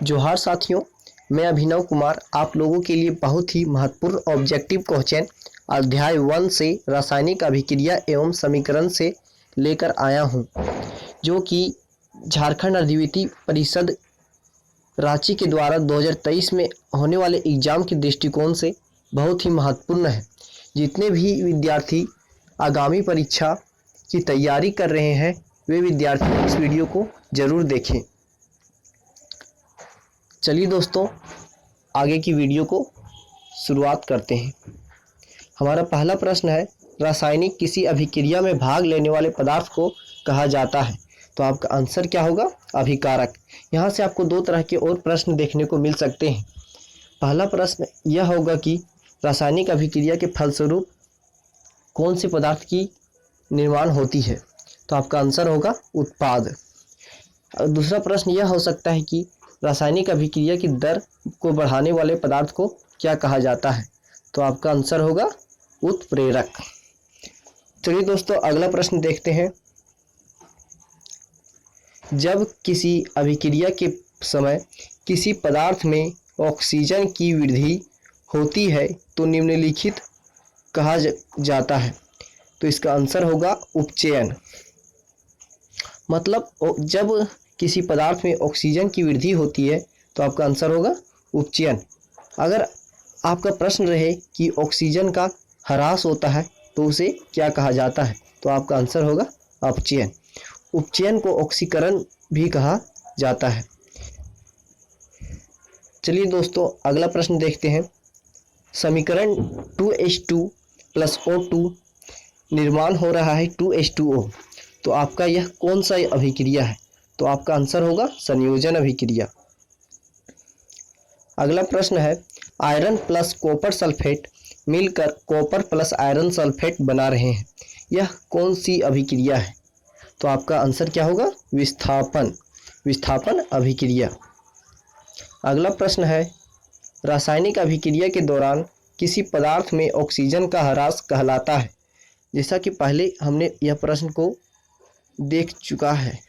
जोहार साथियों, मैं अभिनव कुमार आप लोगों के लिए बहुत ही महत्वपूर्ण ऑब्जेक्टिव क्वेश्चन अध्याय 1 से रासायनिक अभिक्रिया एवं समीकरण से लेकर आया हूं, जो कि झारखंड अधिविद्य परिषद रांची के द्वारा 2023 में होने वाले एग्जाम के दृष्टिकोण से बहुत ही महत्वपूर्ण है। जितने भी विद्यार्थी आगामी परीक्षा की तैयारी कर रहे हैं वे विद्यार्थी इस वीडियो को जरूर देखें। चलिए दोस्तों, आगे की वीडियो को शुरुआत करते हैं। हमारा पहला प्रश्न है, रासायनिक किसी अभिक्रिया में भाग लेने वाले पदार्थ को कहा जाता है। तो आपका आंसर क्या होगा? अभिकारक। यहाँ से आपको दो तरह के और प्रश्न देखने को मिल सकते हैं। पहला प्रश्न यह होगा कि रासायनिक अभिक्रिया के फलस्वरूप कौन से पदार्थ की निर्माण होती है। तो आपका आंसर होगा उत्पाद। दूसरा प्रश्न यह हो सकता है कि रासायनिक अभिक्रिया की दर को बढ़ाने वाले पदार्थ को क्या कहा जाता है। तो आपका आंसर होगा उत्प्रेरक। चलिए दोस्तों, अगला प्रश्न देखते हैं। जब किसी अभिक्रिया के समय किसी पदार्थ में ऑक्सीजन की वृद्धि होती है तो निम्नलिखित कहा जाता है। तो इसका आंसर होगा उपचयन। मतलब जब किसी पदार्थ में ऑक्सीजन की वृद्धि होती है तो आपका आंसर होगा उपचयन। अगर आपका प्रश्न रहे कि ऑक्सीजन का ह्रास होता है तो उसे क्या कहा जाता है, तो आपका आंसर होगा अपचयन। उपचयन को ऑक्सीकरण भी कहा जाता है। चलिए दोस्तों, अगला प्रश्न देखते हैं। समीकरण 2H2 + O2 निर्माण हो रहा है 2H2O। तो आपका यह कौन सा अभिक्रिया है? तो आपका आंसर होगा संयोजन अभिक्रिया। अगला प्रश्न है, आयरन प्लस कॉपर सल्फेट मिलकर कॉपर प्लस आयरन सल्फेट बना रहे हैं, यह कौन सी अभिक्रिया है? तो आपका आंसर क्या होगा? विस्थापन अभिक्रिया। अगला प्रश्न है, रासायनिक अभिक्रिया के दौरान किसी पदार्थ में ऑक्सीजन का ह्रास कहलाता है। जैसा कि पहले हमने यह प्रश्न को देख चुका है।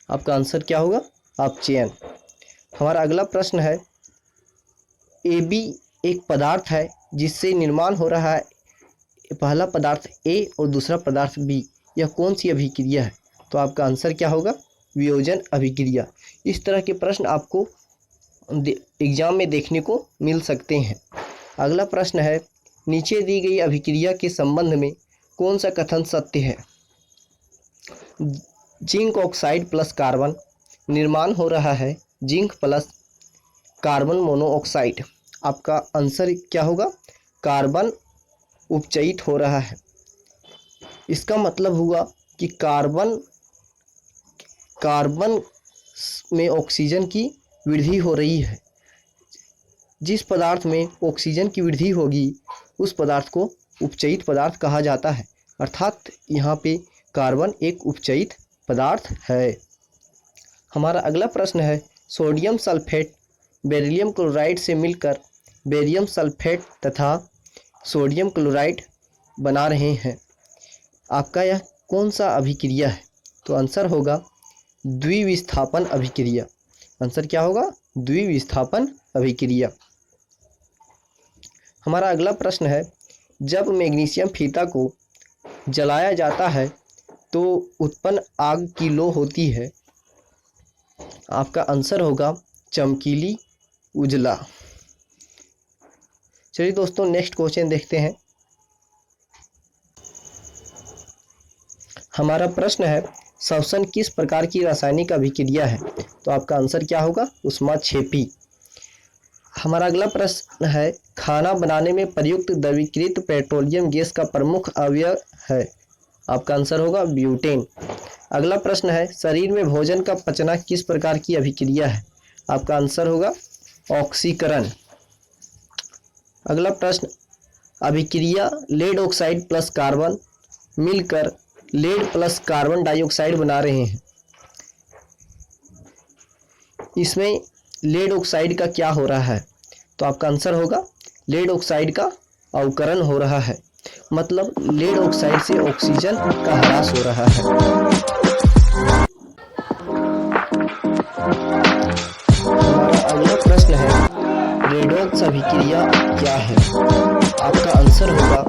आपका आंसर क्या होगा? अपचयन। हमारा अगला प्रश्न है, AB एक पदार्थ है जिससे निर्माण हो रहा है पहला पदार्थ A और दूसरा पदार्थ B, यह कौन सी अभिक्रिया है? तो आपका आंसर क्या होगा? वियोजन अभिक्रिया। इस तरह के प्रश्न आपको एग्जाम में देखने को मिल सकते हैं। अगला प्रश्न है, नीचे दी गई अभिक्रिया के संबंध में कौन सा कथन सत्य है? जिंक ऑक्साइड प्लस कार्बन निर्माण हो रहा है जिंक प्लस कार्बन मोनोऑक्साइड। आपका आंसर क्या होगा? कार्बन उपचयित हो रहा है। इसका मतलब हुआ कि कार्बन में ऑक्सीजन की वृद्धि हो रही है। जिस पदार्थ में ऑक्सीजन की वृद्धि होगी उस पदार्थ को उपचयित पदार्थ कहा जाता है। अर्थात यहाँ पे कार्बन एक उपचयित पदार्थ है। हमारा अगला प्रश्न है, सोडियम सल्फेट बेरिलियम क्लोराइड से मिलकर बेरियम सल्फेट तथा सोडियम क्लोराइड बना रहे हैं। आपका यह कौन सा अभिक्रिया है? तो आंसर होगा द्विविस्थापन अभिक्रिया। आंसर क्या होगा? द्विविस्थापन अभिक्रिया। हमारा अगला प्रश्न है, जब मैग्नीशियम फीता को जलाया जाता है तो उत्पन्न आग की लौ होती है। आपका आंसर होगा चमकीली उजला। चलिए दोस्तों, नेक्स्ट क्वेश्चन देखते हैं। हमारा प्रश्न है, श्वसन किस प्रकार की रासायनिक अभिक्रिया है? तो आपका आंसर क्या होगा? ऊष्माक्षेपी। हमारा अगला प्रश्न है, खाना बनाने में प्रयुक्त द्रवीकृत पेट्रोलियम गैस का प्रमुख अवयव है। आपका आंसर होगा ब्यूटेन। अगला प्रश्न है, शरीर में भोजन का पचना किस प्रकार की अभिक्रिया है? आपका आंसर होगा ऑक्सीकरण। अगला प्रश्न, अभिक्रिया लेड ऑक्साइड प्लस कार्बन मिलकर लेड प्लस कार्बन डाइऑक्साइड बना रहे हैं। इसमें लेड ऑक्साइड का क्या हो रहा है? तो आपका आंसर होगा लेड ऑक्साइड का अवकरण हो रहा है। मतलब लेड ऑक्साइड से ऑक्सीजन का ह्रास हो रहा है। रेडॉक्स अभिक्रिया क्या है? आपका आंसर होगा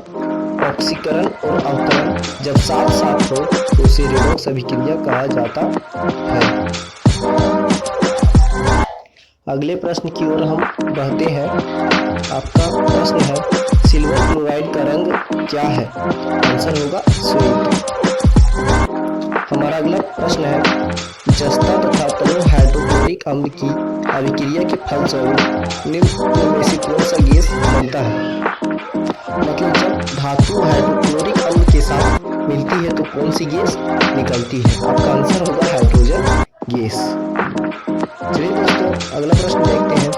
ऑक्सीकरण और अवकरण जब साथ साथ हो तो उसे रेडॉक्स अभिक्रिया कहा जाता है। अगले प्रश्न की ओर हम बढ़ते हैं। आपका प्रश्न है सिल्वर क्लोराइड का रंग क्या है? आंसर होगा श्वेत। हमारा अगला प्रश्न है जस्ता तथा तनु हाइड्रोक्लोरिक अम्ल की अभिक्रिया के फलस्वरूप निम्न में से कौन सा गैस बनता है? मतलब जब धातु हाइड्रोक्लोरिक अम्ल के साथ मिलती है तो कौन सी गैस निकलती है? आपका आंसर होगा हाइड्रोजन गैस। चलिए दोस्तों अगला प्रश्न देखते हैं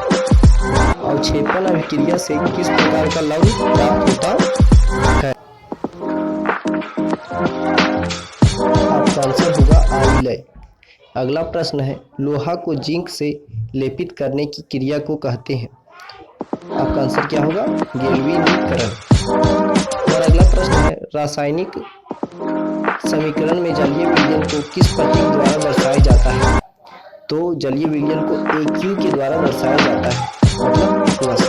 अवक्षेपण अभिक्रिया से किस प्रकार का लवण प्राप्त होता है? आपका आंसर होगा आइलय। अगला प्रश्न है लोहा को जिंक से लेपित करने की क्रिया को कहते हैं। आपका आंसर क्या होगा? गैल्वेनीकरण। और अगला प्रश्न है रासायनिक समीकरण में जलीय विलयन को किस प्रतीक द्वारा दर्शाया जाता है? तो जलीय विलयन को AQ के द्वारा दर्शाया जाता है, मतलब प्लस।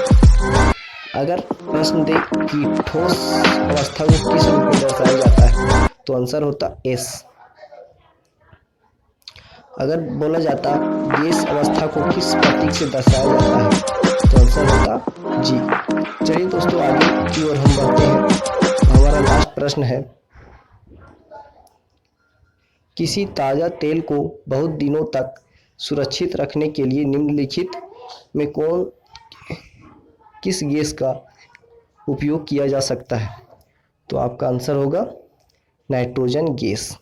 अगर प्रश्न दे कि ठोस अवस्था को किस रूप में दर्शाया जाता है तो आंसर होता S। अगर बोला जाता गैस अवस्था को किस प्रतीक से दर्शाया जाता है तो आंसर होता G। चलिए दोस्तों आगे की ओर हम बढ़ते हैं। हमारा लास्ट प्रश्न है किसी ताज़ा तेल को बहुत दिनों तक सुरक्षित रखने के लिए निम्नलिखित में किस गैस का उपयोग किया जा सकता है? तो आपका आंसर होगा नाइट्रोजन गैस।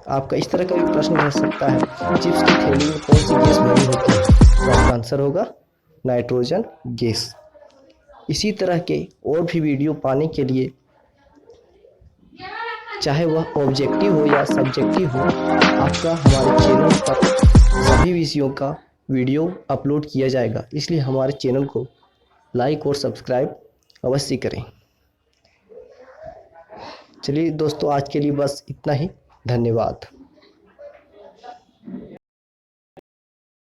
आपका इस तरह का भी प्रश्न रह सकता है चिप्स की थैली में कौन सी गैस भरी होती है? तो आपका आंसर होगा नाइट्रोजन गैस। इसी तरह के और भी वीडियो पाने के लिए चाहे वह ऑब्जेक्टिव हो या सब्जेक्टिव हो आपका हमारे चैनल पर सभी विषयों का वीडियो अपलोड किया जाएगा, इसलिए हमारे चैनल को लाइक और सब्सक्राइब अवश्य करें। चलिए दोस्तों आज के लिए बस इतना ही। धन्यवाद।